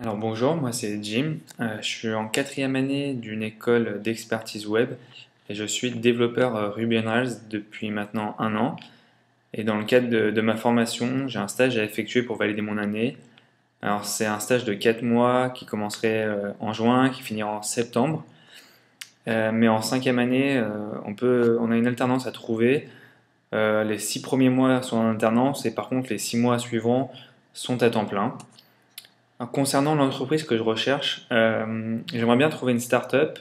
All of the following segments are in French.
Alors bonjour, moi c'est Jim. Je suis en quatrième année d'une école d'expertise web et je suis développeur Ruby on Rails depuis maintenant un an. Et dans le cadre de ma formation, j'ai un stage à effectuer pour valider mon année. Alors c'est un stage de 4 mois qui commencerait en juin, qui finira en septembre. Mais en cinquième année, on a une alternance à trouver. Les 6 premiers mois sont en alternance et par contre les 6 mois suivants sont à temps plein. Alors, concernant l'entreprise que je recherche, j'aimerais bien trouver une start-up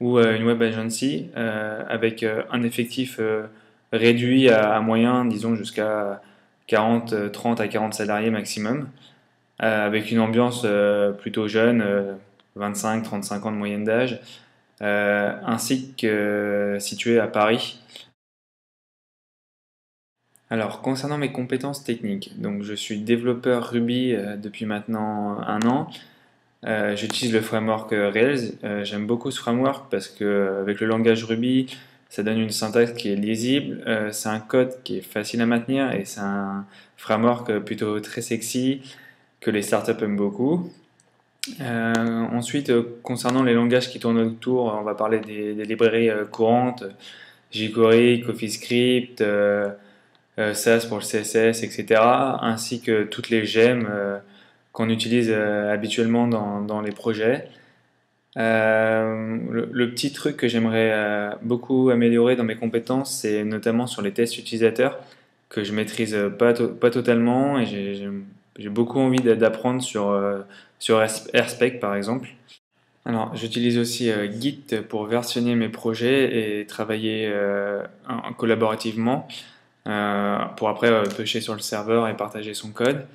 ou une web agency avec un effectif réduit à moyen, disons jusqu'à 40, 30 à 40 salariés maximum, avec une ambiance plutôt jeune, 25-35 ans de moyenne d'âge, ainsi que située à Paris. Alors, concernant mes compétences techniques, donc je suis développeur Ruby depuis maintenant un an. J'utilise le framework Rails. J'aime beaucoup ce framework parce que avec le langage Ruby, ça donne une syntaxe qui est lisible. C'est un code qui est facile à maintenir et c'est un framework plutôt très sexy que les startups aiment beaucoup. Ensuite, concernant les langages qui tournent autour, on va parler des librairies courantes, jQuery, CoffeeScript, SAS pour le CSS, etc., ainsi que toutes les gemmes qu'on utilise habituellement dans les projets. Le petit truc que j'aimerais beaucoup améliorer dans mes compétences, c'est notamment sur les tests utilisateurs que je maîtrise pas totalement et j'ai beaucoup envie d'apprendre sur AirSpec par exemple. Alors, j'utilise aussi Git pour versionner mes projets et travailler collaborativement pour après pêcher sur le serveur et partager son code.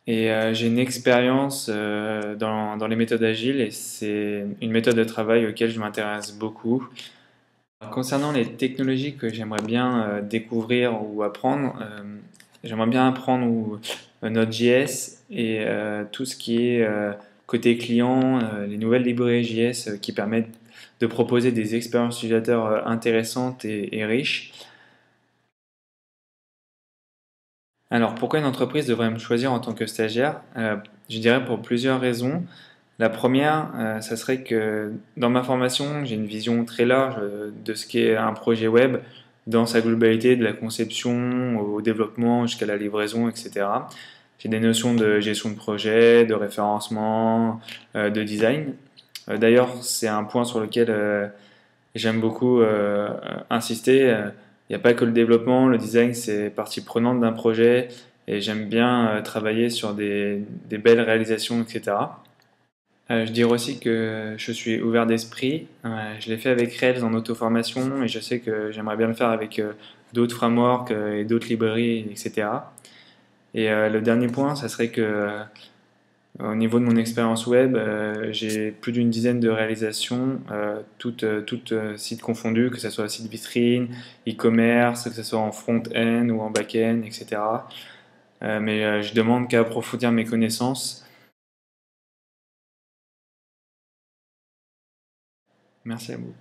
Et j'ai une expérience dans les méthodes agiles et c'est une méthode de travail auquel je m'intéresse beaucoup. Concernant les technologies que j'aimerais bien découvrir ou apprendre, j'aimerais bien apprendre Node.js et tout ce qui est côté client, les nouvelles librairies JS qui permettent de proposer des expériences utilisateurs intéressantes et riches. Alors, pourquoi une entreprise devrait me choisir en tant que stagiaire? Je dirais pour plusieurs raisons. La première, ça serait que dans ma formation, j'ai une vision très large de ce qu'est un projet web dans sa globalité, de la conception au développement jusqu'à la livraison, etc. J'ai des notions de gestion de projet, de référencement, de design. D'ailleurs, c'est un point sur lequel j'aime beaucoup insister. Il n'y a pas que le développement, le design, c'est partie prenante d'un projet et j'aime bien travailler sur des belles réalisations, etc. Je dirais aussi que je suis ouvert d'esprit. Je l'ai fait avec Rails en auto-formation et je sais que j'aimerais bien le faire avec d'autres frameworks et d'autres librairies, etc. Et le dernier point, ça serait que au niveau de mon expérience web, j'ai plus d'une dizaine de réalisations, toutes sites confondus, que ce soit site vitrine, e-commerce, que ce soit en front-end ou en back-end, etc. Mais je demande qu'à approfondir mes connaissances. Merci à vous.